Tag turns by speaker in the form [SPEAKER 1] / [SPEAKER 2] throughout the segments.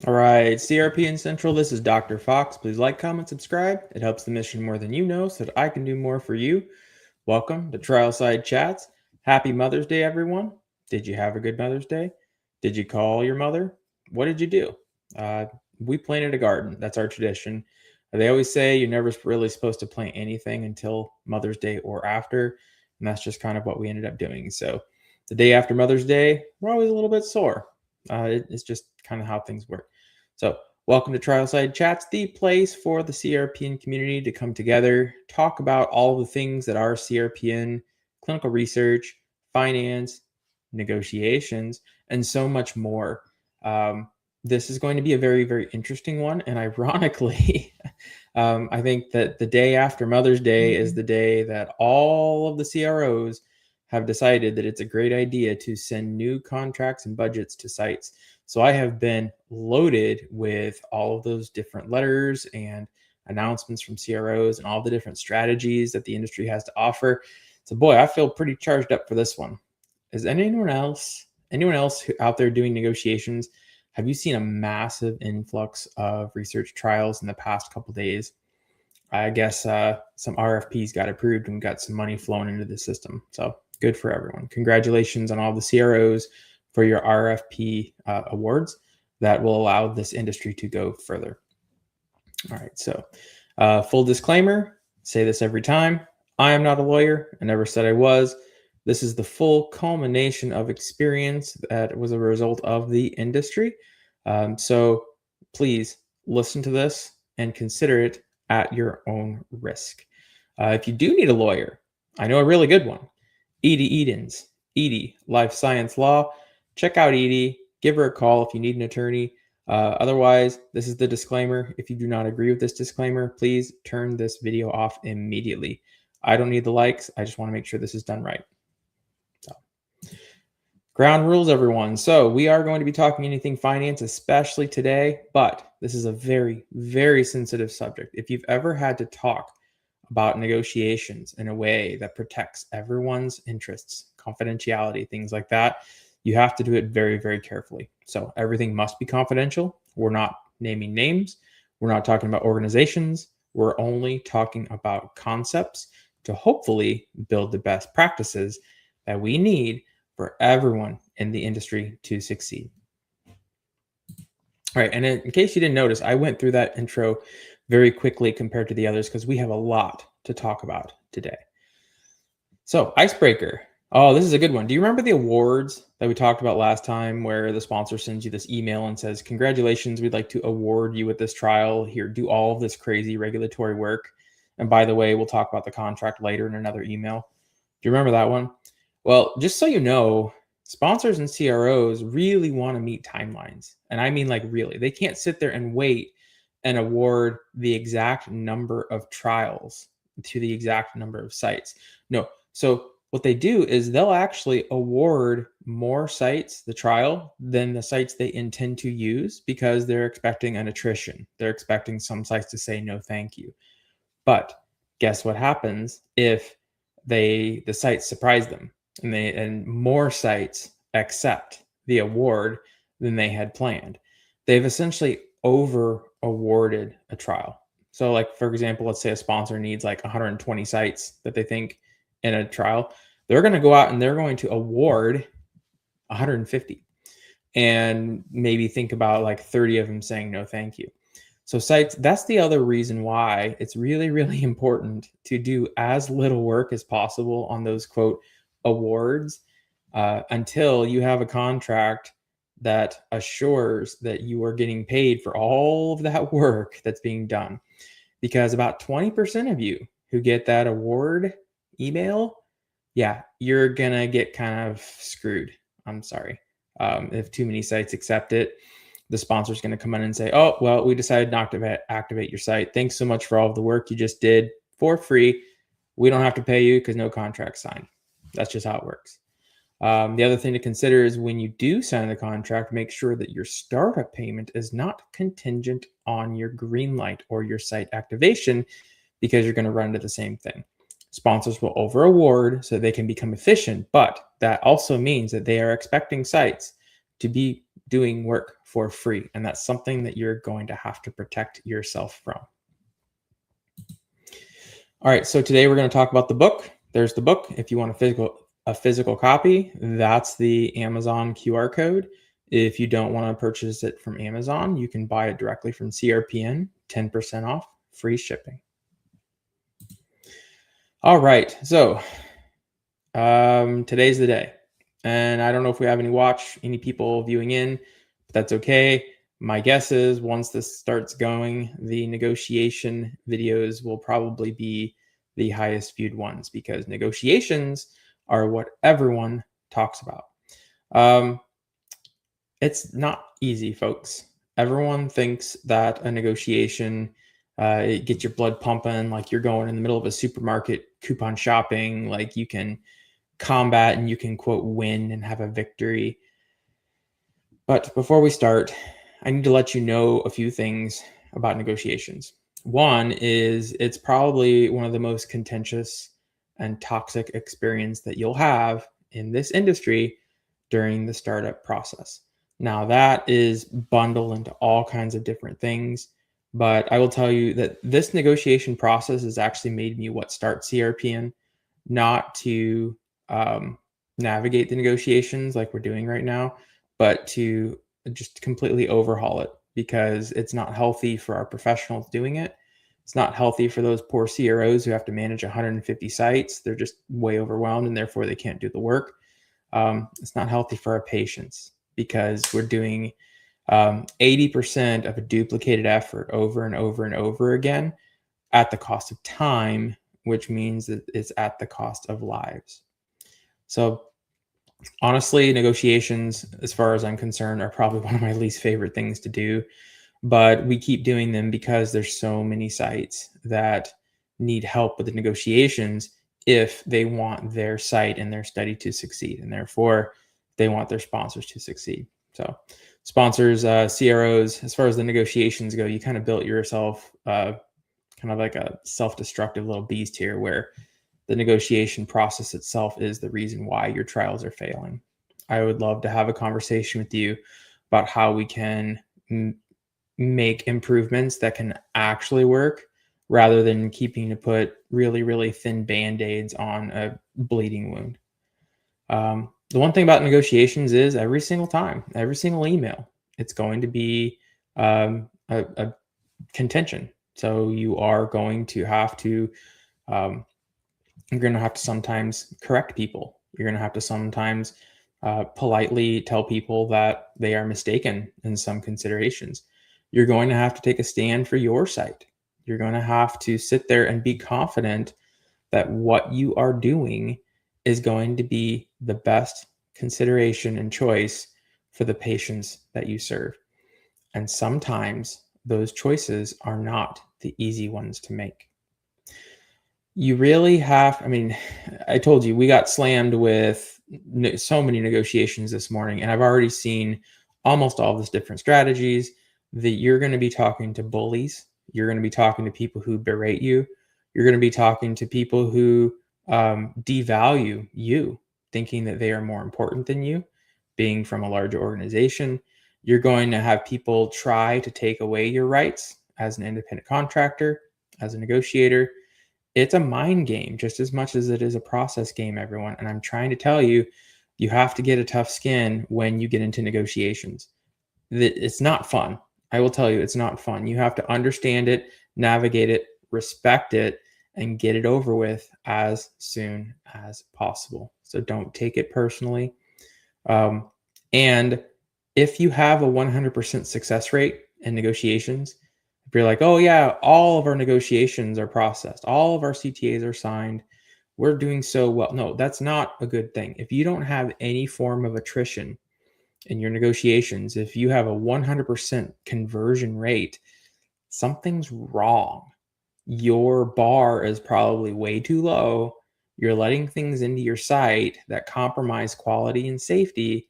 [SPEAKER 1] All right, CRPN Central, this is Dr. Fox. Please like, comment, subscribe. It helps the mission more than you know so that I can do more for you. Welcome to TrialSide Chats. Happy Mother's Day, everyone. Did you have a good Mother's Day? Did you call your mother? What did you do? Uh, we planted a garden. That's our tradition. They always say you're never really supposed to plant anything until Mother's Day or after, and that's just kind of what we ended up doing. So the day after Mother's Day, we're always a little bit sore. It's just kind of how things work. So, welcome to TrialSide Chats, the place for the CRPN community to come together, talk about all the things that are CRPN, clinical research, finance, negotiations, and so much more. This is going to be a very, very interesting one. And ironically, I think that the day after Mother's Day is the day that all of the CROs have decided that it's a great idea to send new contracts and budgets to sites. So I have been loaded with all of those different letters and announcements from CROs and all the different strategies that the industry has to offer. So boy, I feel pretty charged up for this one. Is anyone else out there doing negotiations? Have you seen a massive influx of research trials in the past couple of days? I guess some RFPs got approved and got some money flowing into the system. So good for everyone. Congratulations on all the CROs for your RFP awards that will allow this industry to go further. All right, so full disclaimer, say this every time. I am not a lawyer. I never said I was. This is the full culmination of experience that was a result of the industry. So please listen to this and consider it at your own risk. If you do need a lawyer, I know a really good one. Edie Edens, Edie, Life Science Law. Check out Edie. Give her a call if you need an attorney. Otherwise, this is the disclaimer. If you do not agree with this disclaimer, please turn this video off immediately. I don't need the likes. I just want to make sure this is done right. So, ground rules, everyone. So we are going to be talking anything finance, especially today, but this is a very, very sensitive subject. If you've ever had to talk about negotiations in a way that protects everyone's interests, confidentiality, things like that, you have to do it very, very carefully. So everything must be confidential. We're not naming names. We're not talking about organizations. We're only talking about concepts to hopefully build the best practices that we need for everyone in the industry to succeed. All right, and in case you didn't notice, I went through that intro very quickly compared to the others because we have a lot to talk about today. So, icebreaker. Oh, this is a good one. Do you remember the awards that we talked about last time where the sponsor sends you this email and says, congratulations, we'd like to award you with this trial. Here, do all of this crazy regulatory work. And by the way, we'll talk about the contract later in another email. Do you remember that one? Well, just so you know, sponsors and CROs really want to meet timelines. And I mean, like, really, they can't sit there and wait and award the exact number of trials to the exact number of sites. No. So what they do is they'll actually award more sites the trial than the sites they intend to use because they're expecting an attrition. They're expecting some sites to say no, thank you. But guess what happens if the sites surprise them and more sites accept the award than they had planned? They've essentially over awarded a trial. So like, for example, let's say a sponsor needs like 120 sites that they think in a trial. They're going to go out and they're going to award 150 and maybe think about like 30 of them saying no, thank you. So sites, that's the other reason why it's really, really important to do as little work as possible on those quote awards until you have a contract that assures that you are getting paid for all of that work that's being done. Because about 20% of you who get that award email, yeah, you're going to get kind of screwed. I'm sorry. If too many sites accept it, the sponsor's going to come in and say, oh, well, we decided not to activate your site. Thanks so much for all of the work you just did for free. We don't have to pay you because no contract signed. That's just how it works. The other thing to consider is when you do sign the contract, make sure that your startup payment is not contingent on your green light or your site activation because you're going to run into the same thing. Sponsors will over award so they can become efficient, but that also means that they are expecting sites to be doing work for free. And that's something that you're going to have to protect yourself from. All right, so today we're going to talk about the book. There's the book. If you want a physical copy, that's the Amazon QR code. If you don't want to purchase it from Amazon, you can buy it directly from CRPN, 10% off, free shipping. All right, so today's the day. And I don't know if we have any people viewing in, but that's okay. My guess is once this starts going, the negotiation videos will probably be the highest viewed ones because negotiations are what everyone talks about. It's not easy, folks. Everyone thinks that a negotiation, it gets your blood pumping, like you're going in the middle of a supermarket coupon shopping, like you can combat and you can quote win and have a victory. But before we start, I need to let you know a few things about negotiations. One is it's probably one of the most contentious and toxic experience that you'll have in this industry during the startup process. Now that is bundled into all kinds of different things, but I will tell you that this negotiation process has actually made me what start CRPN, not to navigate the negotiations like we're doing right now, but to just completely overhaul it because it's not healthy for our professionals doing it. It's not healthy for those poor CROs who have to manage 150 sites. They're just way overwhelmed and therefore they can't do the work. It's not healthy for our patients because we're doing 80% of a duplicated effort over and over and over again at the cost of time, which means that it's at the cost of lives. So honestly, negotiations, as far as I'm concerned, are probably one of my least favorite things to do, but we keep doing them because there's so many sites that need help with the negotiations if they want their site and their study to succeed, and therefore they want their sponsors to succeed. So sponsors, CROs, as far as the negotiations go, you kind of built yourself kind of like a self-destructive little beast here where the negotiation process itself is the reason why your trials are failing. I would love to have a conversation with you about how we can make improvements that can actually work rather than keeping to put really, really thin band-aids on a bleeding wound. The one thing about negotiations is every single time, every single email, it's going to be a contention. So you are going to have to you're going to have to sometimes correct people. You're going to have to sometimes politely tell people that they are mistaken in some considerations. You're going to have to take a stand for your site. You're going to have to sit there and be confident that what you are doing is going to be the best consideration and choice for the patients that you serve. And sometimes those choices are not the easy ones to make. You really have, I mean, I told you we got slammed with so many negotiations this morning, and I've already seen almost all of these different strategies that you're going to be talking to bullies. You're going to be talking to people who berate you. You're going to be talking to people who devalue you, thinking that they are more important than you, being from a larger organization. You're going to have people try to take away your rights as an independent contractor, as a negotiator. It's a mind game just as much as it is a process game, everyone. And I'm trying to tell you, you have to get a tough skin when you get into negotiations. It's not fun. I will tell you, it's not fun. You have to understand it, navigate it, respect it, and get it over with as soon as possible. So don't take it personally. And if you have a 100% success rate in negotiations, if you're like, oh yeah, all of our negotiations are processed, all of our CTAs are signed, we're doing so well. No, that's not a good thing. If you don't have any form of attrition in your negotiations, if you have a 100% conversion rate, something's wrong. Your bar is probably way too low. You're letting things into your site that compromise quality and safety,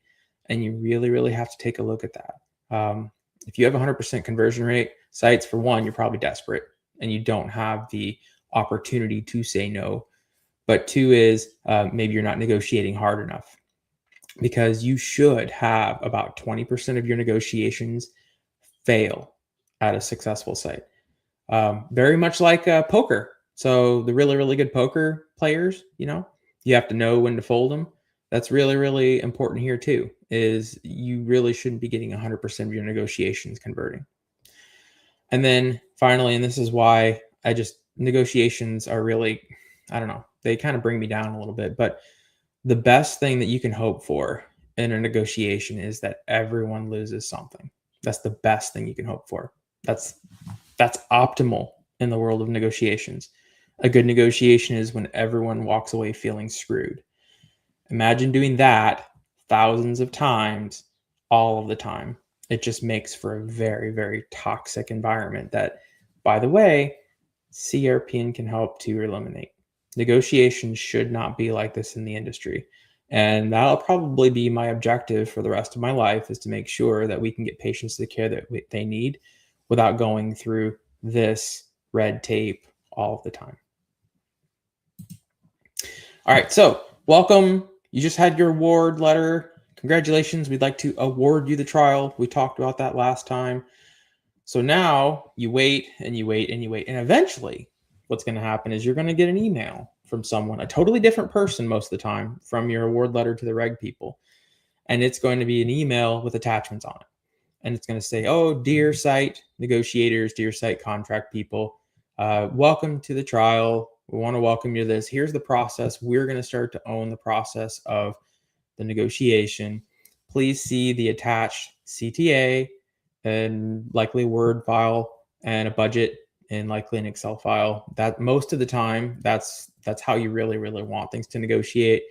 [SPEAKER 1] and you really, really have to take a look at that. If you have 100% conversion rate sites, for one, you're probably desperate and you don't have the opportunity to say no. But two is maybe you're not negotiating hard enough. because you should have about 20% of your negotiations fail at a successful site. Very much like poker. So the really, really good poker players, you have to know when to fold them. That's really, really important here too, is you really shouldn't be getting 100% of your negotiations converting. And then finally, and this is why negotiations are really, I don't know, they kind of bring me down a little bit, but the best thing that you can hope for in a negotiation is that everyone loses something. That's the best thing you can hope for. That's optimal in the world of negotiations. A good negotiation is when everyone walks away feeling screwed. Imagine doing that thousands of times, all of the time. It just makes for a very, very toxic environment that, by the way, CRPN can help to eliminate. Negotiations should not be like this in the industry. And that'll probably be my objective for the rest of my life, is to make sure that we can get patients the care that they need without going through this red tape all of the time. All right, so welcome. You just had your award letter. Congratulations. We'd like to award you the trial. We talked about that last time. So now you wait and you wait and you wait. And eventually what's going to happen is you're going to get an email from someone, a totally different person most of the time, from your award letter to the reg people. And it's going to be an email with attachments on it. And it's going to say, oh, dear site negotiators, dear site contract people, welcome to the trial. We want to welcome you to this. Here's the process. We're going to start to own the process of the negotiation. Please see the attached CTA and likely a Word file and a budget and likely an Excel file. That most of the time, that's how you really, really want things to negotiate.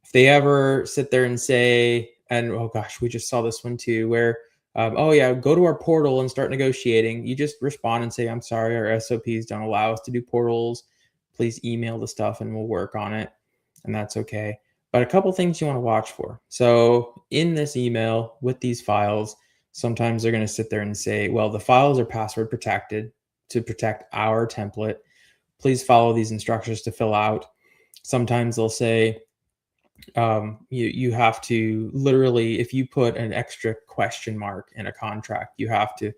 [SPEAKER 1] If they ever sit there and say, and oh gosh, we just saw this one too, where oh yeah, go to our portal and start negotiating. You just respond and say, I'm sorry, our SOPs don't allow us to do portals. Please email the stuff and we'll work on it. And that's okay. But a couple things you want to watch for. So in this email with these files, sometimes they're going to sit there and say, well, the files are password protected to protect our template. Please follow these instructions to fill out. Sometimes they'll say, you have to literally, if you put an extra question mark in a contract, you have to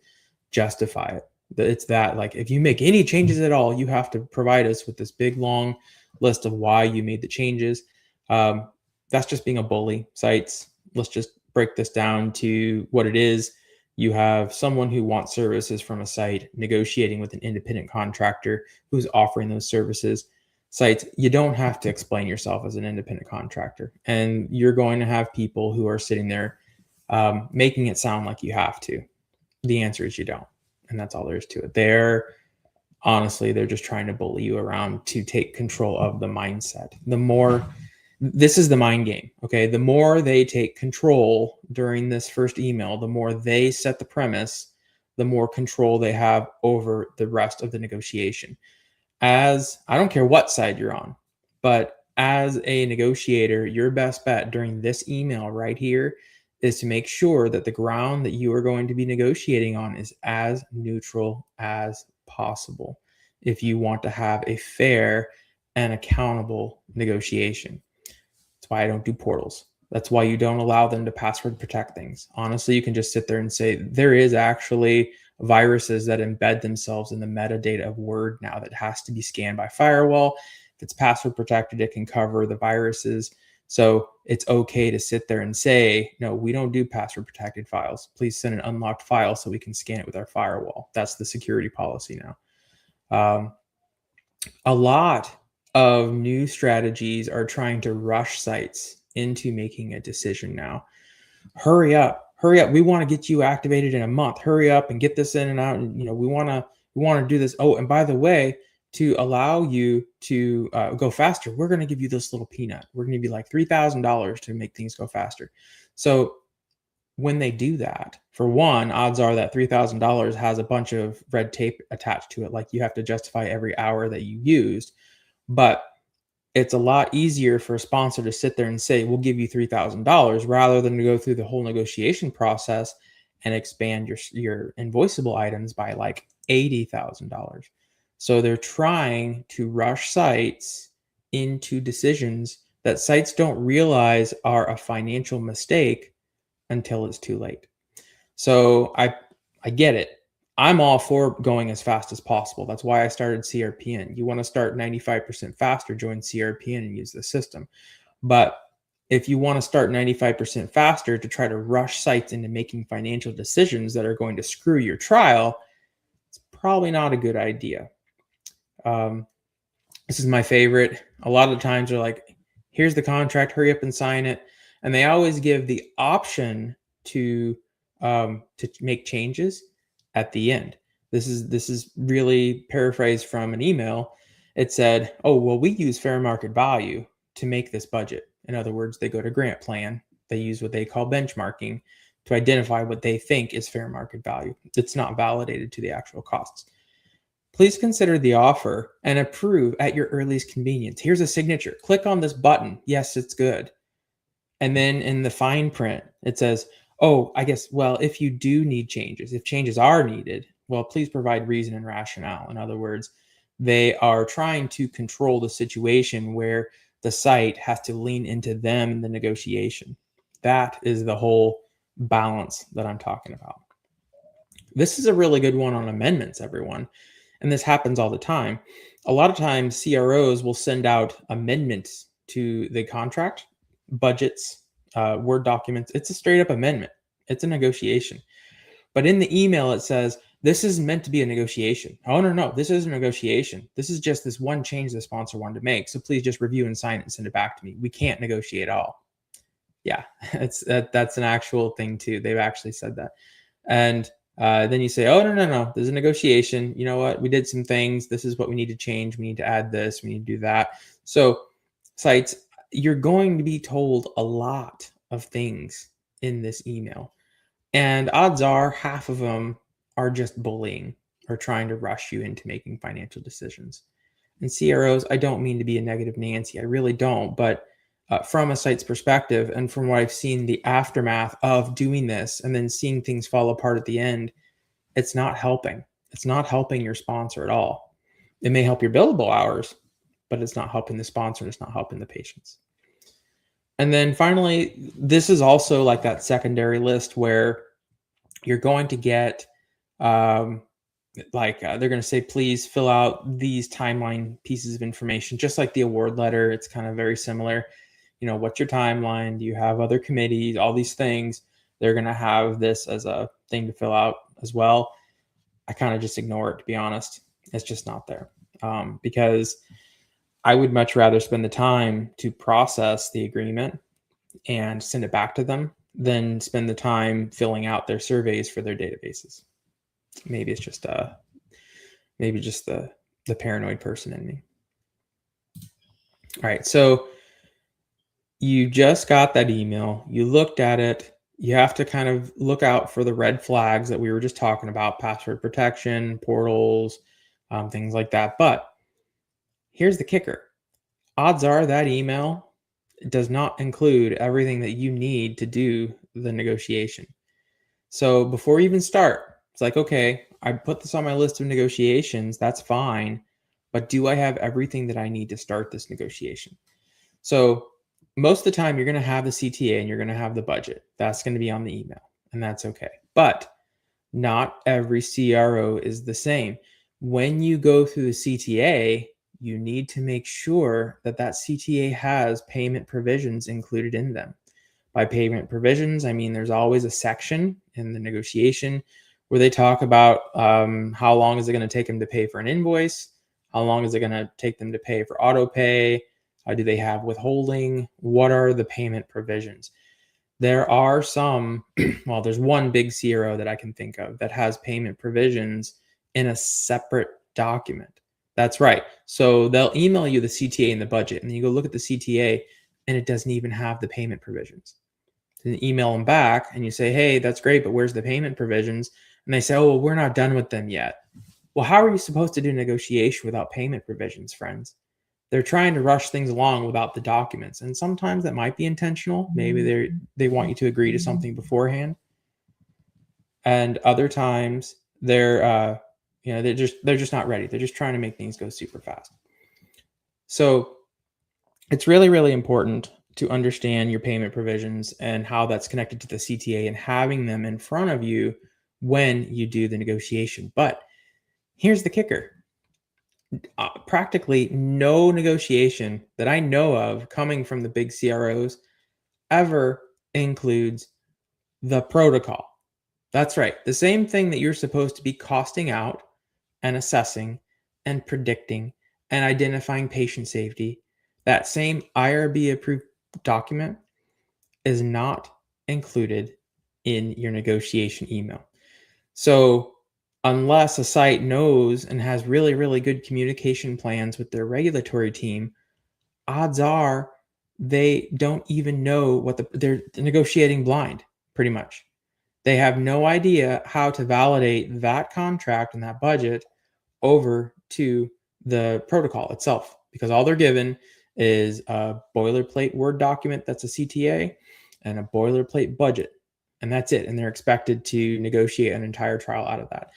[SPEAKER 1] justify it. It's that, like, if you make any changes at all, you have to provide us with this big long list of why you made the changes. That's just being a bully. Sites, let's just break this down to what it is. You have someone who wants services from a site negotiating with an independent contractor who's offering those services. Sites, you don't have to explain yourself as an independent contractor, and you're going to have people who are sitting there making it sound like you have to. The answer is you don't, and that's all there is to it. Honestly, they're just trying to bully you around to take control of the mindset. This is the mind game, okay? The more they take control during this first email, the more they set the premise, the more control they have over the rest of the negotiation. As I don't care what side you're on, but as a negotiator, your best bet during this email right here is to make sure that the ground that you are going to be negotiating on is as neutral as possible if you want to have a fair and accountable negotiation. That's why I don't do portals. That's why you don't allow them to password protect things. Honestly, you can just sit there and say, there is actually viruses that embed themselves in the metadata of Word now that has to be scanned by firewall. If it's password protected, it can cover the viruses. So it's okay to sit there and say, no, we don't do password protected files. Please send an unlocked file so we can scan it with our firewall. That's the security policy now. A lot of new strategies are trying to rush sites into making a decision now. Hurry up. We want to get you activated in a month. Hurry up and get this in and out. And we want to do this. Oh, and by the way, to allow you to go faster, we're going to give you this little peanut. We're going to give you like $3,000 to make things go faster. So when they do that, for one, odds are that $3,000 has a bunch of red tape attached to it. Like, you have to justify every hour that you used. But it's a lot easier for a sponsor to sit there and say, we'll give you $3,000, rather than to go through the whole negotiation process and expand your invoiceable items by like $80,000. So they're trying to rush sites into decisions that sites don't realize are a financial mistake until it's too late. So I get it. I'm all for going as fast as possible. That's why I started CRPN. You want to start 95% faster, join CRPN and use the system. But if you want to start 95% faster to try to rush sites into making financial decisions that are going to screw your trial, it's probably not a good idea. Um, this is my favorite. A lot of the times they're like, here's the contract, hurry up and sign it. And they always give the option to make changes at the end. This is really paraphrased from an email. It said, oh, well, we use fair market value to make this budget. In other words, they go to grant plan. They use what they call benchmarking to identify what they think is fair market value. It's not validated to the actual costs. Please consider the offer and approve at your earliest convenience. Here's a signature. Click on this button. Yes, it's good. And then in the fine print, it says, oh, I guess, well, if you do need changes, if changes are needed, well, please provide reason and rationale. In other words, they are trying to control the situation where the site has to lean into them in the negotiation. That is the whole balance that I'm talking about. This is a really good one on amendments, everyone. And this happens all the time. A lot of times, CROs will send out amendments to the contract, budgets, Word documents. It's a straight up amendment, it's a negotiation. But in the email, it says, this is meant to be a negotiation. Oh, no, this isn't a negotiation. This is just this one change the sponsor wanted to make. So please just review and sign it and send it back to me. We can't negotiate at all. Yeah, that's an actual thing too. They've actually said that. And then you say, oh, no, there's a negotiation. You know what? We did some things. This is what we need to change. We need to add this. We need to do that. So sites, you're going to be told a lot of things in this email. And odds are half of them are just bullying or trying to rush you into making financial decisions. And CROs, I don't mean to be a negative Nancy. I really don't. But from a site's perspective and from what I've seen the aftermath of doing this and then seeing things fall apart at the end, it's not helping. It's not helping your sponsor at all. It may help your billable hours, but it's not helping the sponsor and it's not helping the patients. And then finally, this is also like that secondary list where you're going to get they're going to say, please fill out these timeline pieces of information, just like the award letter. It's kind of very similar. You know, what's your timeline? Do you have other committees? All these things. They're going to have this as a thing to fill out as well. I kind of just ignore it, to be honest. It's just not there because I would much rather spend the time to process the agreement and send it back to them than spend the time filling out their surveys for their databases. Maybe it's just the paranoid person in me. All right, so you just got that email. You looked at it. You have to kind of look out for the red flags that we were just talking about: password protection, portals, things like that. But here's the kicker. Odds are that email does not include everything that you need to do the negotiation. So before you even start, it's like, okay, I put this on my list of negotiations. That's fine. But do I have everything that I need to start this negotiation? So most of the time, you're going to have the CTA and you're going to have the budget. That's going to be on the email, and that's okay. But not every CRO is the same. When you go through the CTA, you need to make sure that that CTA has payment provisions included in them. By payment provisions, I mean there's always a section in the negotiation where they talk about how long is it going to take them to pay for an invoice, how long is it going to take them to pay for auto pay, do they have withholding, what are the payment provisions. There are some, well, there's one big CRO that I can think of that has payment provisions in a separate document. That's right. So they'll email you the CTA and the budget, and then you go look at the CTA, and it doesn't even have the payment provisions. Then email them back, and you say, hey, that's great, but where's the payment provisions? And they say, oh, well, we're not done with them yet. Well, how are you supposed to do negotiation without payment provisions, friends? They're trying to rush things along without the documents. And sometimes that might be intentional. Maybe they want you to agree to something beforehand. And other times they're just not ready. They're just trying to make things go super fast. So It's really, really important to understand your payment provisions and how that's connected to the CTA and having them in front of you when you do the negotiation. But here's the kicker. Practically no negotiation that I know of coming from the big CROs ever includes the protocol. That's right. The same thing that you're supposed to be costing out and assessing and predicting and identifying patient safety, that same IRB approved document is not included in your negotiation email. So, unless a site knows and has really, really good communication plans with their regulatory team, odds are they don't even know what they're negotiating blind, pretty much. They have no idea how to validate that contract and that budget over to the protocol itself, because all they're given is a boilerplate Word document that's a CTA and a boilerplate budget, and that's it. And they're expected to negotiate an entire trial out of that.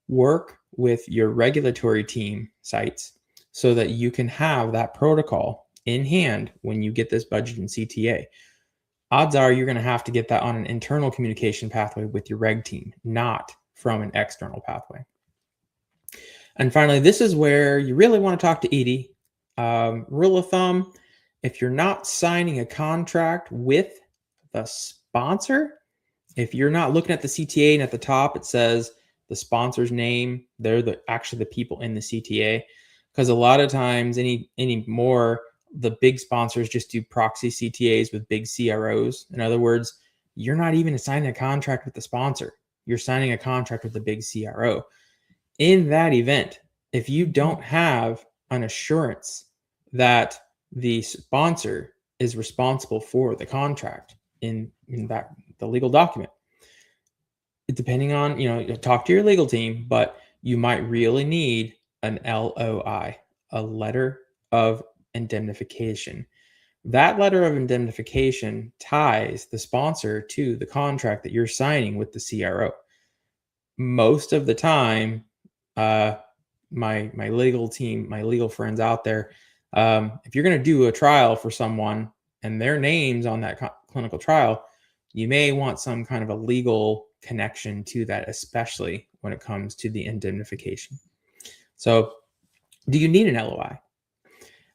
[SPEAKER 1] Work with your regulatory team sites so that you can have that protocol in hand when you get this budget and CTA. Odds are you're going to have to get that on an internal communication pathway with your reg team, not from an external pathway. And finally, this is where you really want to talk to Edie. Rule of thumb, if you're not signing a contract with the sponsor, if you're not looking at the CTA and at the top it says the sponsor's name, they're actually the people in the CTA. Because a lot of times anymore, the big sponsors just do proxy CTAs with big CROs. In other words, you're not even signing a contract with the sponsor. You're signing a contract with the big CRO. In that event, if you don't have an assurance that the sponsor is responsible for the contract in that the legal document, depending on, talk to your legal team, but you might really need an LOI, a letter of indemnification. That letter of indemnification ties the sponsor to the contract that you're signing with the CRO. Most of the time, my legal team, my legal friends out there, if you're going to do a trial for someone and their name's on that clinical trial, you may want some kind of a legal connection to that, especially when it comes to the indemnification. So, do you need an LOI?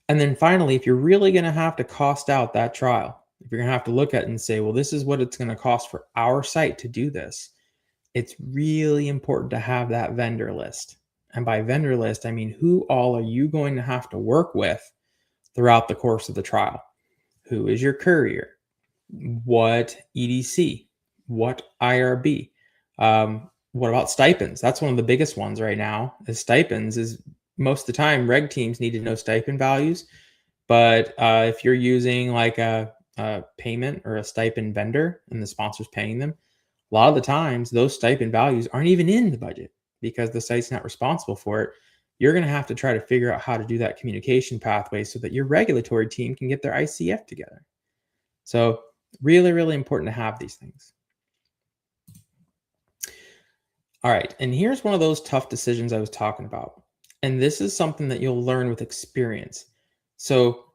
[SPEAKER 1] And then finally, if you're really going to have to cost out that trial, if you're going to have to look at it and say, well, this is what it's going to cost for our site to do this, it's really important to have that vendor list. And by vendor list, I mean, who all are you going to have to work with throughout the course of the trial? Who is your courier? What EDC? What IRB? What about stipends? That's one of the biggest ones right now. Is stipends is most of the time reg teams need to know stipend values. But if you're using like a payment or a stipend vendor and the sponsor's paying them, a lot of the times those stipend values aren't even in the budget because the site's not responsible for it. You're going to have to try to figure out how to do that communication pathway so that your regulatory team can get their ICF together. So really, really important to have these things. All right. And here's one of those tough decisions I was talking about. And this is something that you'll learn with experience. So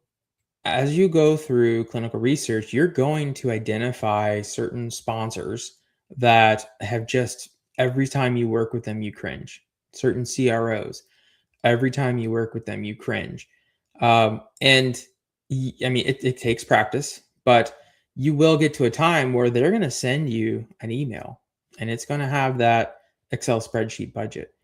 [SPEAKER 1] as you go through clinical research, you're going to identify certain sponsors that have just, every time you work with them, you cringe. Certain CROs, every time you work with them, you cringe. And I mean, it takes practice, but you will get to a time where they're going to send you an email and it's going to have that Excel spreadsheet budget.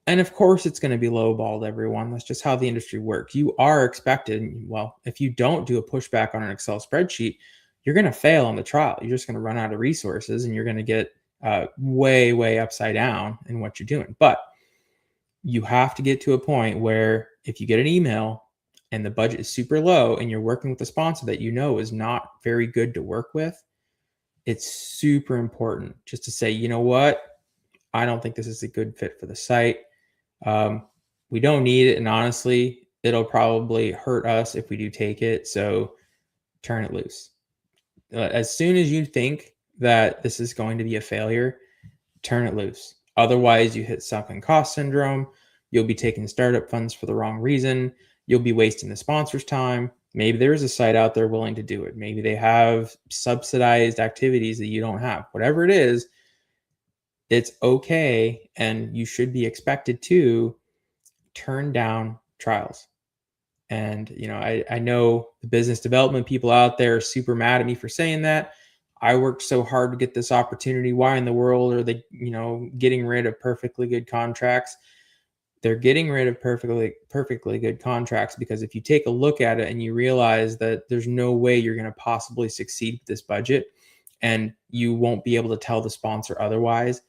[SPEAKER 1] And of course, it's going to be lowballed, everyone. That's just how the industry works. You are expected, well, if you don't do a pushback on an Excel spreadsheet, you're going to fail on the trial. You're just going to run out of resources and you're going to get way, way upside down in what you're doing. But you have to get to a point where if you get an email and the budget is super low and you're working with a sponsor that you know is not very good to work with, it's super important just to say, you know what? I don't think this is a good fit for the site. We don't need it. And honestly, it'll probably hurt us if we do take it. So turn it loose. As soon as you think that this is going to be a failure, turn it loose. Otherwise, you hit sunken cost syndrome. You'll be taking startup funds for the wrong reason. You'll be wasting the sponsor's time. Maybe there's a site out there willing to do it. Maybe they have subsidized activities that you don't have. Whatever it is, it's okay, and you should be expected to turn down trials. And I know the business development people out there are super mad at me for saying that. I worked so hard to get this opportunity. Why in the world are they, getting rid of perfectly good contracts? They're getting rid of perfectly good contracts because if you take a look at it and you realize that there's no way you're going to possibly succeed with this budget, and you won't be able to tell the sponsor otherwise,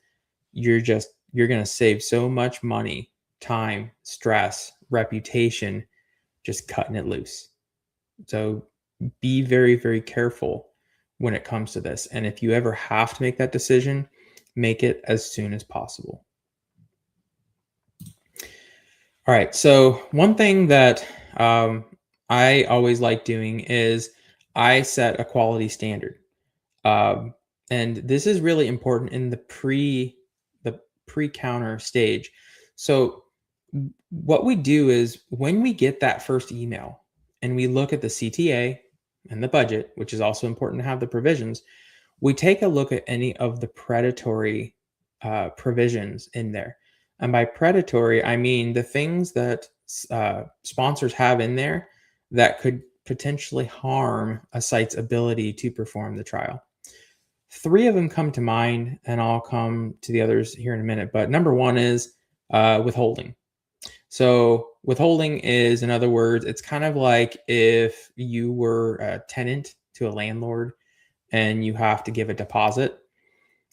[SPEAKER 1] you're going to save so much money, time, stress, reputation, just cutting it loose. So be very, very careful when it comes to this. And if you ever have to make that decision, make it as soon as possible. All right. So one thing that I always like doing is I set a quality standard. Um, and this is really important in the pre-counter stage. So what we do is when we get that first email and we look at the CTA and the budget, which is also important to have the provisions, we take a look at any of the predatory provisions in there. And by predatory, I mean the things that sponsors have in there that could potentially harm a site's ability to perform the trial. Three of them come to mind, and I'll come to the others here in a minute. But number one is withholding. So withholding is, in other words, it's kind of like if you were a tenant to a landlord and you have to give a deposit.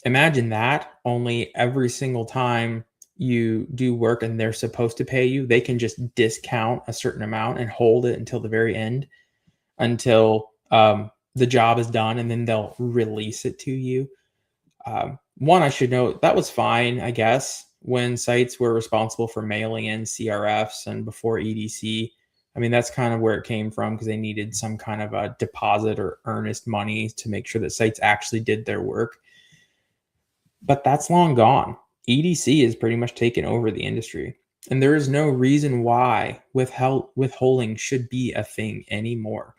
[SPEAKER 1] Imagine that, only every single time you do work and they're supposed to pay you, they can just discount a certain amount and hold it until the very end, until the job is done, and then they'll release it to you. One, I should note that was fine, I guess, when sites were responsible for mailing in CRFs and before EDC. I mean, that's kind of where it came from because they needed some kind of a deposit or earnest money to make sure that sites actually did their work. But that's long gone. EDC has pretty much taken over the industry. And there is no reason why withholding should be a thing anymore.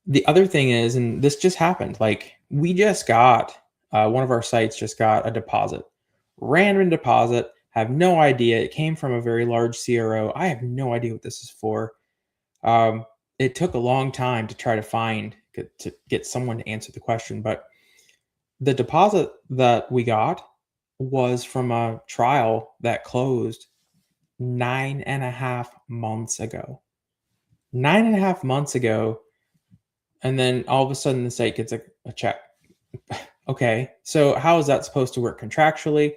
[SPEAKER 1] The other thing is, and this just happened, like we just got, one of our sites just got a deposit, random deposit, have no idea. It came from a very large CRO. I have no idea what this is for. It took a long time to try to get someone to answer the question, but the deposit that we got was from a trial that closed 9.5 months ago. 9.5 months ago. And then all of a sudden the site gets a check. Okay, so how is that supposed to work contractually?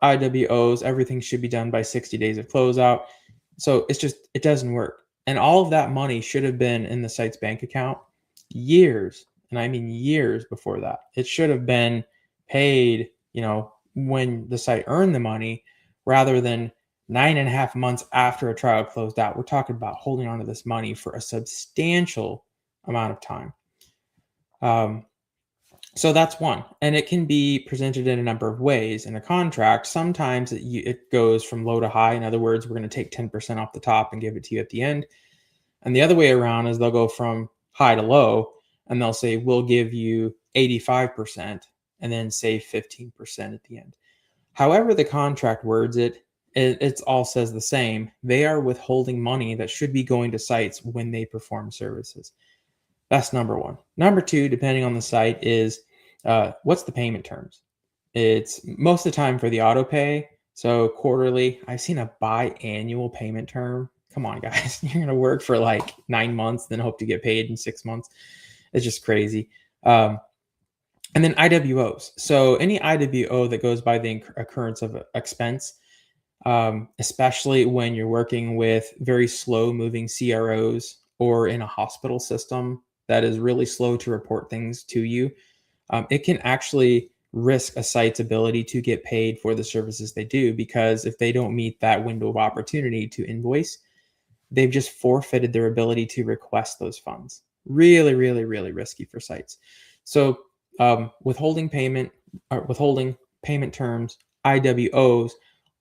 [SPEAKER 1] IWOs, everything should be done by 60 days of closeout. So it doesn't work. And all of that money should have been in the site's bank account years, and I mean years before that. It should have been paid, when the site earned the money, rather than 9.5 months after a trial closed out. We're talking about holding on to this money for a substantial amount of time. So that's one, and it can be presented in a number of ways. In a contract, sometimes it goes from low to high. In other words, we're going to take 10% off the top and give it to you at the end. And the other way around is they'll go from high to low, and they'll say, we'll give you 85% and then save 15% at the end. However the contract words it all says the same. They are withholding money that should be going to sites when they perform services. That's number one. Number two, depending on the site, is what's the payment terms? It's most of the time for the auto pay. So quarterly. I've seen a biannual payment term. Come on, guys. You're going to work for like 9 months, then hope to get paid in 6 months. It's just crazy. And then IWOs. So any IWO that goes by the occurrence of expense, especially when you're working with very slow moving CROs or in a hospital system that is really slow to report things to you, it can actually risk a site's ability to get paid for the services they do, because if they don't meet that window of opportunity to invoice, they've just forfeited their ability to request those funds. Really, really, really risky for sites. So withholding payment terms, IWOs,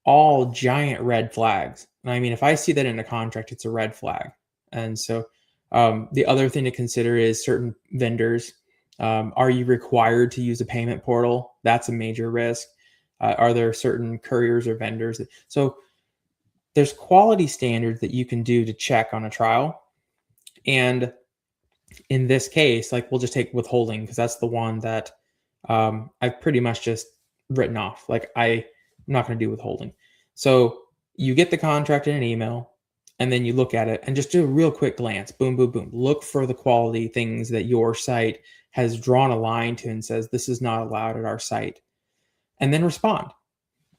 [SPEAKER 1] all giant red flags. And I mean, if I see that in a contract, it's a red flag. And so The other thing to consider is certain vendors. Are you required to use a payment portal? That's a major risk. Are there certain couriers or vendors so there's quality standards that you can do to check on a trial. And in this case, like we'll just take withholding because that's the one that I've pretty much just written off. Like I'm not going to do withholding. So you get the contract in an email and then you look at it and just do a real quick glance. Boom, boom, boom. Look for the quality things that your site has drawn a line to and says, this is not allowed at our site. And then respond.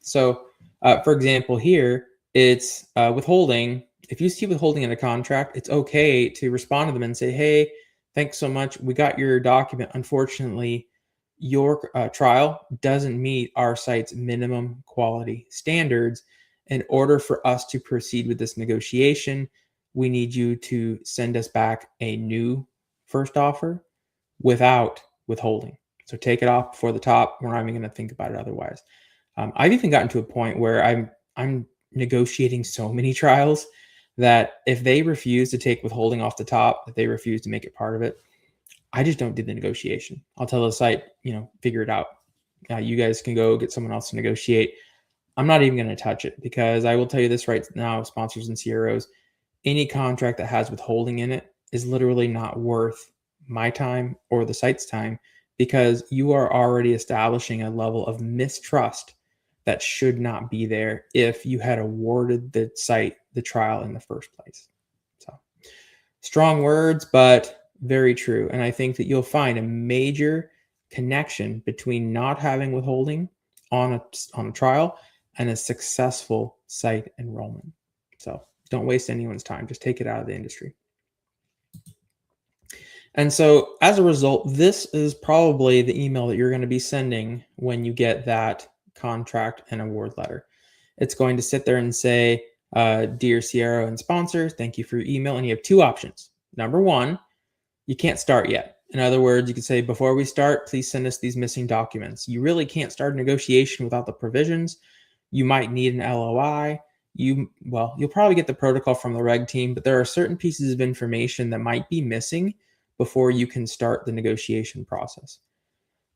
[SPEAKER 1] So, for example, here it's withholding. If you see withholding in a contract, it's okay to respond to them and say, hey, thanks so much. We got your document. Unfortunately, your trial doesn't meet our site's minimum quality standards. In order for us to proceed with this negotiation, we need you to send us back a new first offer without withholding. So take it off before the top. We're not even going to think about it otherwise. I've even gotten to a point where I'm negotiating so many trials that if they refuse to take withholding off the top, if they refuse to make it part of it, I just don't do the negotiation. I'll tell the site, figure it out. You guys can go get someone else to negotiate. I'm not even going to touch it because I will tell you this right now, sponsors and CROs, any contract that has withholding in it is literally not worth my time or the site's time because you are already establishing a level of mistrust that should not be there if you had awarded the site the trial in the first place. So strong words, but very true. And I think that you'll find a major connection between not having withholding on a trial and a successful site enrollment. So don't waste anyone's time. Just take it out of the industry. And so as a result, this is probably the email that you're going to be sending when you get that contract and award letter. It's going to sit there and say, dear CRO and sponsor, thank you for your email. And you have two options. Number one, you can't start yet. In other words, you could say, before we start, please send us these missing documents. You really can't start a negotiation without the provisions. You might need an LOI. You'll probably get the protocol from the reg team, but there are certain pieces of information that might be missing before you can start the negotiation process.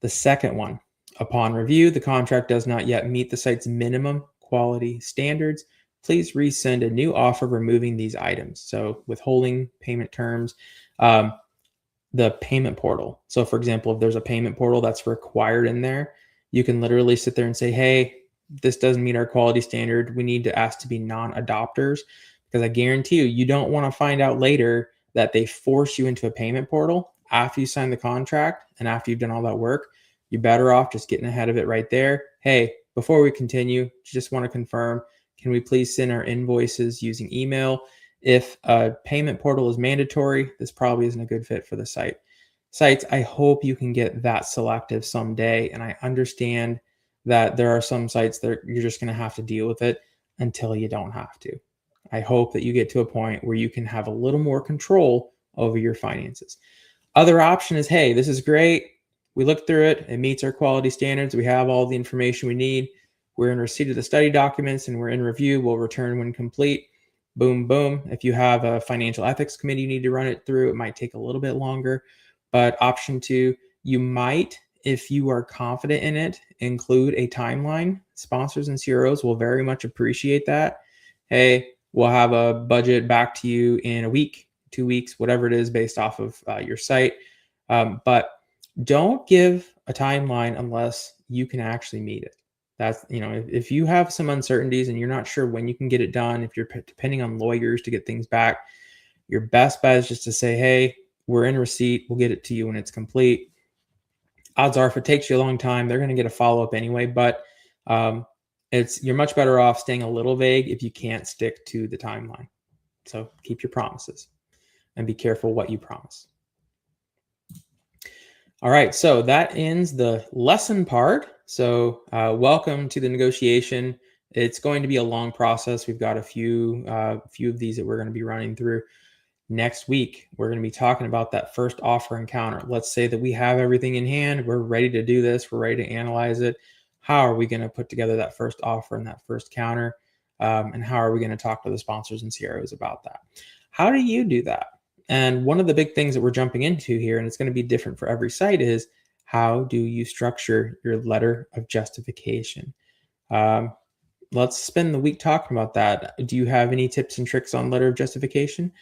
[SPEAKER 1] The second one, upon review, the contract does not yet meet the site's minimum quality standards. Please resend a new offer removing these items. So withholding, payment terms, the payment portal. So for example, if there's a payment portal that's required in there, you can literally sit there and say, hey, this doesn't meet our quality standard. We need to ask to be non-adopters because I guarantee you don't want to find out later that they force you into a payment portal after you sign the contract and after you've done all that work. You're better off just getting ahead of it right there. Hey, before we continue, just want to confirm, can we please send our invoices using email? If a payment portal is mandatory, this probably isn't a good fit for the site. Sites, I hope you can get that selective someday. And I understand that there are some sites that you're just going to have to deal with it until you don't have to. I hope that you get to a point where you can have a little more control over your finances. Other option is, hey, this is great. We looked through it. It meets our quality standards. We have all the information we need. We're in receipt of the study documents and we're in review. We'll return when complete. Boom, boom. If you have a financial ethics committee you need to run it through, it might take a little bit longer. But option two, you might, if you are confident in it, include a timeline. Sponsors and CROs will very much appreciate that. Hey, we'll have a budget back to you in a week, 2 weeks, whatever it is based off of your site. But don't give a timeline unless you can actually meet it. That's, if you have some uncertainties and you're not sure when you can get it done, if you're depending on lawyers to get things back, your best bet is just to say, hey, we're in receipt. We'll get it to you when it's complete. Odds are if it takes you a long time, they're going to get a follow-up anyway, but you're much better off staying a little vague if you can't stick to the timeline. So keep your promises and be careful what you promise. All right, so that ends the lesson part. So welcome to the negotiation. It's going to be a long process. We've got a few of these that we're going to be running through. Next week, we're going to be talking about that first offer encounter. Let's say that we have everything in hand. We're ready to do this. We're ready to analyze it. How are we going to put together that first offer and that first counter? And how are we going to talk to the sponsors and CROs about that? How do you do that? And one of the big things that we're jumping into here, and it's going to be different for every site, is how do you structure your letter of justification? Um, let's spend the week talking about that. Do you have any tips and tricks on letter of justification?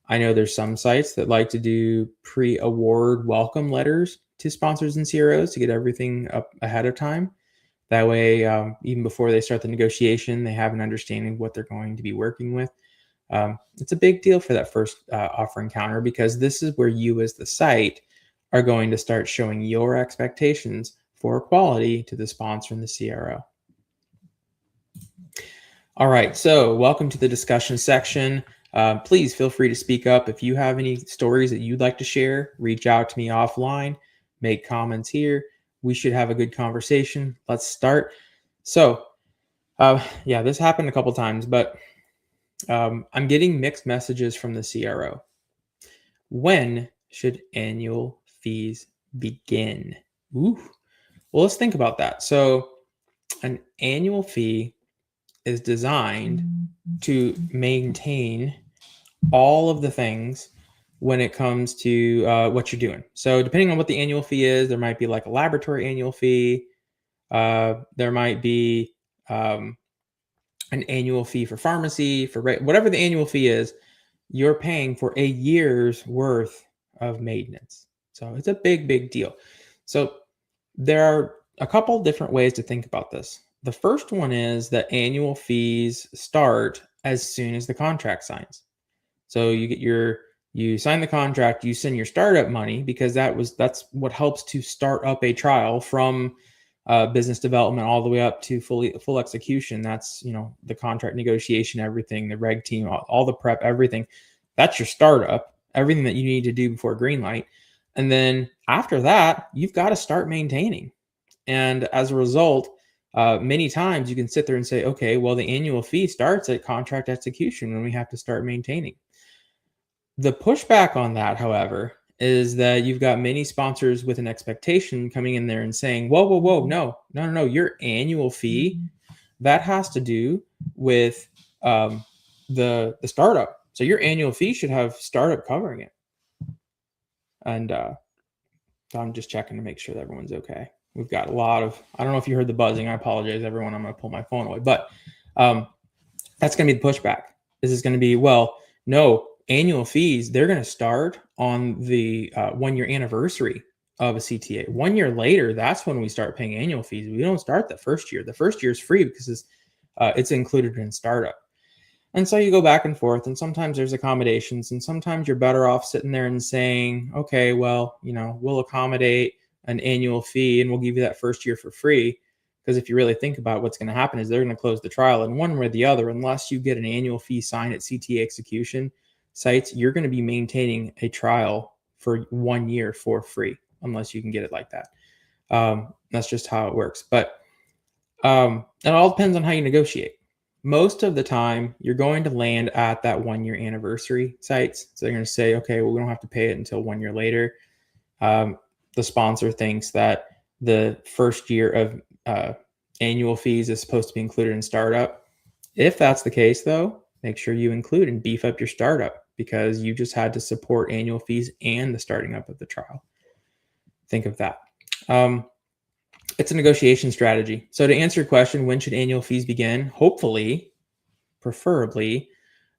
[SPEAKER 1] I know there's some sites that like to do pre-award welcome letters to sponsors and CROs to get everything up ahead of time. That way, even before they start the negotiation, they have an understanding of what they're going to be working with. It's a big deal for that first offer encounter, because this is where you as the site are going to start showing your expectations for quality to the sponsor and the CRO. All right, so welcome to the discussion section. Please feel free to speak up. If you have any stories that you'd like to share, reach out to me offline, make comments here. We should have a good conversation. Let's start. So, yeah, this happened a couple times, but I'm getting mixed messages from the CRO. When should annual fees begin? Ooh. Well, let's think about that. So, an annual fee is designed to maintain all of the things when it comes to what you're doing. So, depending on what the annual fee is, there might be like a laboratory annual fee. There might be an annual fee for pharmacy, for whatever the annual fee is. You're paying for a year's worth of maintenance. So it's a big, big deal. So there are a couple different ways to think about this. The first one is that annual fees start as soon as the contract signs. So you sign the contract, you send your startup money, because that's what helps to start up a trial from business development all the way up to full execution. That's the contract negotiation, everything, the reg team, all the prep, everything. That's your startup, everything that you need to do before green light. And then after that, you've got to start maintaining. And as a result, many times you can sit there and say, okay, well, the annual fee starts at contract execution when we have to start maintaining. The pushback on that, however, is that you've got many sponsors with an expectation coming in there and saying, whoa, no, your annual fee, that has to do with the startup. So your annual fee should have startup covering it. And I'm just checking to make sure that everyone's okay. We've got a lot of, I don't know if you heard the buzzing. I apologize, everyone. I'm going to pull my phone away. But that's going to be the pushback. This is going to be, well, no, annual fees, they're going to start on the 1 year anniversary of a CTA. 1 year later, that's when we start paying annual fees. We don't start the first year. The first year is free because it's included in startup. And so you go back and forth, and sometimes there's accommodations, and sometimes you're better off sitting there and saying, okay, well, we'll accommodate an annual fee and we'll give you that first year for free. Because if you really think about it, what's going to happen is they're going to close the trial, and one way or the other, unless you get an annual fee signed at CTA execution sites, you're going to be maintaining a trial for 1 year for free, unless you can get it like that. That's just how it works. But it all depends on how you negotiate. Most of the time, you're going to land at that 1 year anniversary sites. So they're going to say, okay, well, we don't have to pay it until 1 year later. The sponsor thinks that the first year of annual fees is supposed to be included in startup. If that's the case, though, make sure you include and beef up your startup, because you just had to support annual fees and the starting up of the trial. Think of that. It's a negotiation strategy. So to answer your question, when should annual fees begin? Hopefully, preferably,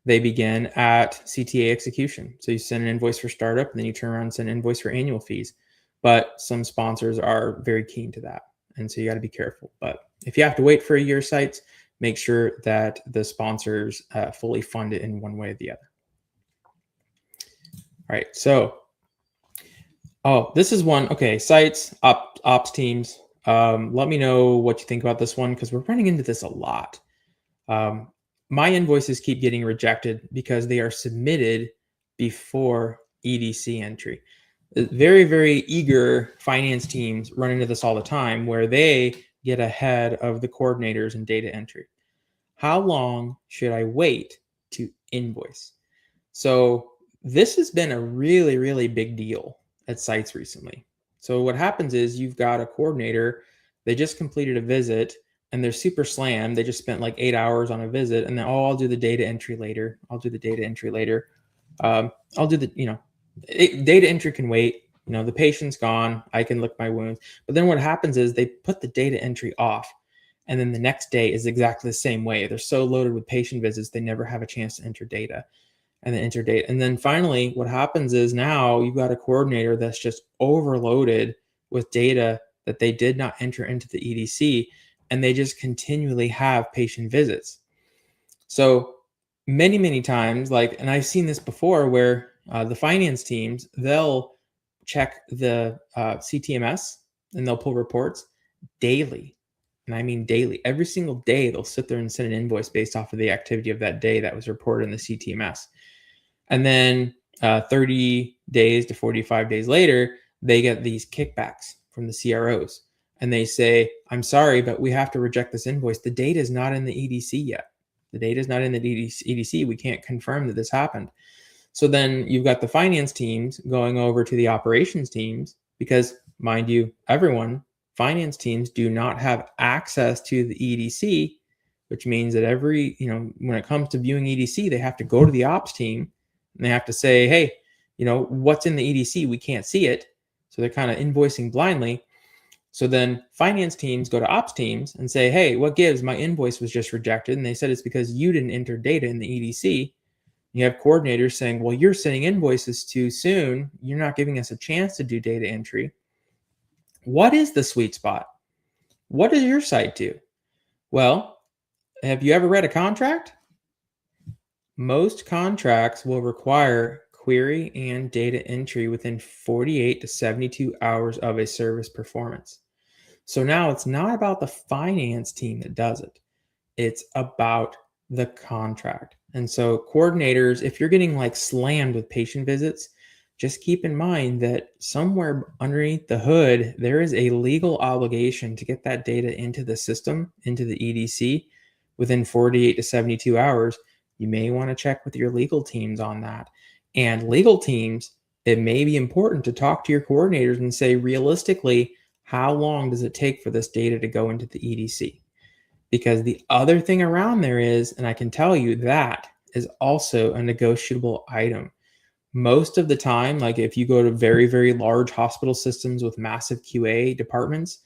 [SPEAKER 1] they begin at CTA execution. So you send an invoice for startup, and then you turn around and send an invoice for annual fees. But some sponsors are very keen to that. And so you got to be careful. But if you have to wait for a year sites, make sure that the sponsors fully fund it in one way or the other. All right. So, this is one. Okay. Sites, ops teams. Let me know what you think about this one, because we're running into this a lot. My invoices keep getting rejected because they are submitted before EDC entry. Very, very eager finance teams run into this all the time, where they get ahead of the coordinators in data entry. How long should I wait to invoice? So this has been a really, really big deal at sites recently. So what happens is you've got a coordinator, they just completed a visit and they're super slammed. They just spent like 8 hours on a visit, and then, I'll do the data entry later. I'll do data entry can wait. The patient's gone. I can lick my wounds. But then what happens is they put the data entry off. And then the next day is exactly the same way. They're so loaded with patient visits, they never have a chance to enter data and then enter data. And then finally, what happens is now you've got a coordinator that's just overloaded with data that they did not enter into the EDC, and they just continually have patient visits. So many, many times, and I've seen this before where the finance teams, they'll check the CTMS and they'll pull reports daily. And I mean daily. Every single day, they'll sit there and send an invoice based off of the activity of that day that was reported in the CTMS. And then 30 days to 45 days later, they get these kickbacks from the CROs. And they say, I'm sorry, but we have to reject this invoice. The data is not in the EDC yet. The data is not in the EDC. We can't confirm that this happened. So then you've got the finance teams going over to the operations teams because, mind you, finance teams do not have access to the EDC, which means that when it comes to viewing EDC, they have to go to the ops team and they have to say, hey, what's in the EDC? We can't see it. So they're kind of invoicing blindly. So then finance teams go to ops teams and say, hey, what gives? My invoice was just rejected. And they said it's because you didn't enter data in the EDC. You have coordinators saying, well, you're sending invoices too soon. You're not giving us a chance to do data entry. What is the sweet spot? What does your site do? Well, have you ever read a contract? Most contracts will require query and data entry within 48 to 72 hours of a service performance. So now it's not about the finance team that does it. It's about the contract. And so coordinators, if you're getting slammed with patient visits, just keep in mind that somewhere underneath the hood, there is a legal obligation to get that data into the system, into the EDC within 48 to 72 hours. You may want to check with your legal teams on that. And legal teams, it may be important to talk to your coordinators and say, realistically, how long does it take for this data to go into the EDC? Because the other thing around there is, and I can tell you that is also a negotiable item. Most of the time, if you go to very, very large hospital systems with massive QA departments,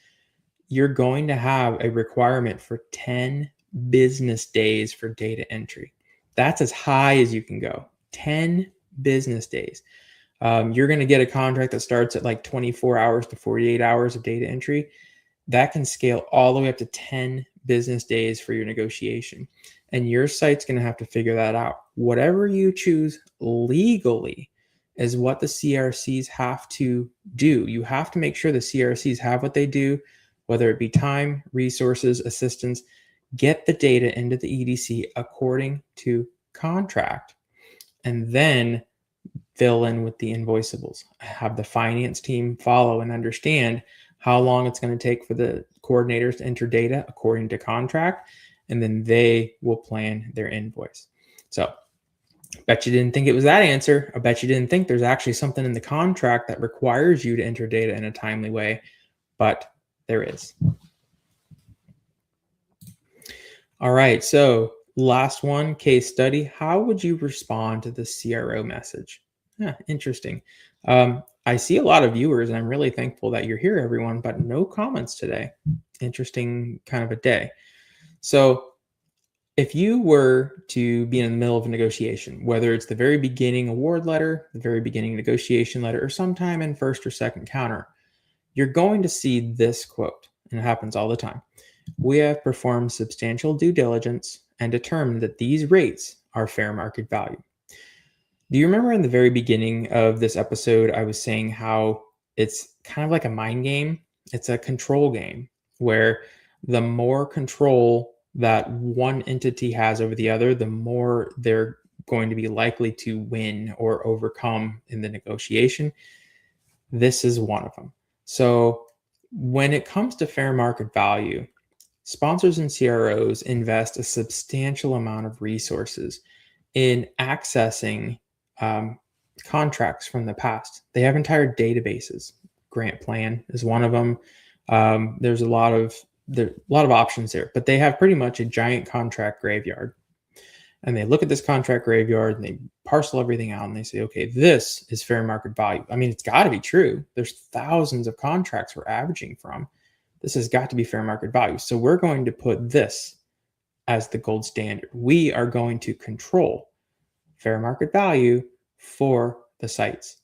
[SPEAKER 1] you're going to have a requirement for 10 business days for data entry. That's as high as you can go, 10 business days. You're going to get a contract that starts at 24 hours to 48 hours of data entry. That can scale all the way up to 10 business days for your negotiation. And your site's going to have to figure that out. Whatever you choose legally is what the CRCs have to do. You have to make sure the CRCs have what they do, whether it be time, resources, assistance. Get the data into the EDC according to contract, and then fill in with the invoiceables. Have the finance team follow and understand how long it's going to take for the coordinators to enter data according to contract, and then they will plan their invoice. So I bet you didn't think it was that answer. I bet you didn't think there's actually something in the contract that requires you to enter data in a timely way, but there is. All right, so last one, case study. How would you respond to the CRO message? Interesting. I see a lot of viewers, and I'm really thankful that you're here, everyone, but no comments today. Interesting kind of a day. So if you were to be in the middle of a negotiation, whether it's the very beginning award letter, the very beginning negotiation letter, or sometime in first or second counter, you're going to see this quote, and it happens all the time. We have performed substantial due diligence and determined that these rates are fair market value. Do you remember in the very beginning of this episode, I was saying how it's kind of like a mind game? It's a control game where the more control that one entity has over the other, the more they're going to be likely to win or overcome in the negotiation. This is one of them. So when it comes to fair market value, sponsors and CROs invest a substantial amount of resources in accessing contracts from the past. They have entire databases. Grant Plan is one of them. There's a lot of options there, but they have pretty much a giant contract graveyard. and they look at this contract graveyard and they parcel everything out and they say, okay, this is fair market value. I mean, it's got to be true. There's thousands of contracts we're averaging from. This has got to be fair market value. So we're going to put this as the gold standard. We are going to control fair market value for the sites.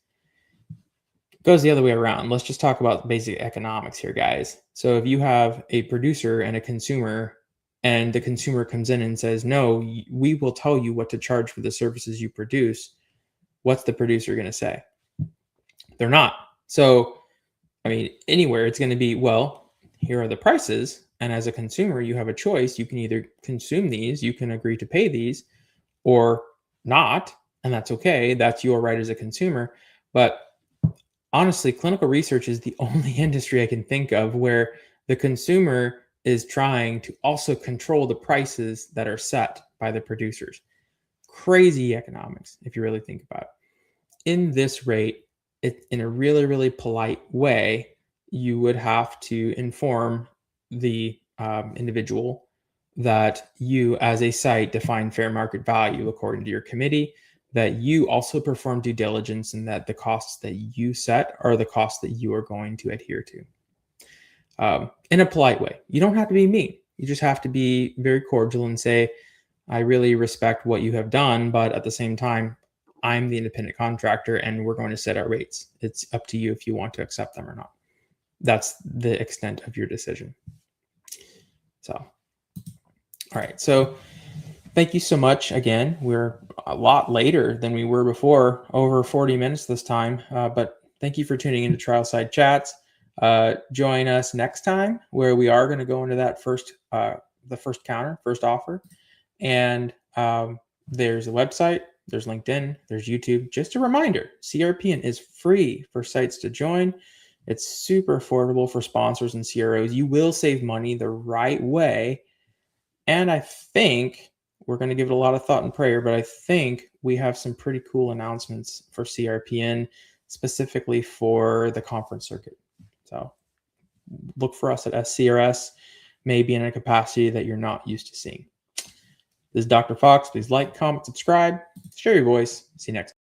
[SPEAKER 1] It goes the other way around. Let's just talk about basic economics here, guys. So if you have a producer and a consumer, and the consumer comes in and says, no, we will tell you what to charge for the services you produce, what's the producer going to say? They're not. So, I mean, anywhere it's going to be, well, here are the prices. And as a consumer, you have a choice. You can either consume these, you can agree to pay these, or not. And that's okay. That's your right as a consumer. But honestly, clinical research is the only industry I can think of where the consumer is trying to also control the prices that are set by the producers. Crazy economics, if you really think about it. In this rate, in a really, really polite way, you would have to inform the individual that you, as a site, define fair market value according to your committee, that you also perform due diligence, and that the costs that you set are the costs that you are going to adhere to. In a polite way. You don't have to be mean. You just have to be very cordial and say, I really respect what you have done, but at the same time, I'm the independent contractor and we're going to set our rates. It's up to you if you want to accept them or not. That's the extent of your decision. So, all right. So thank you so much. Again, we're a lot later than we were before, over 40 minutes this time. But thank you for tuning into TrialSide Chats. Join us next time where we are going to go into that the first counter, first offer. And there's a website, there's LinkedIn, there's YouTube. Just a reminder, CRPN is free for sites to join. It's super affordable for sponsors and CROs. You will save money the right way. And I think we're going to give it a lot of thought and prayer, but I think we have some pretty cool announcements for CRPN, specifically for the conference circuit. So look for us at SCRS, maybe in a capacity that you're not used to seeing. This is Dr. Fox. Please like, comment, subscribe, share your voice. See you next time.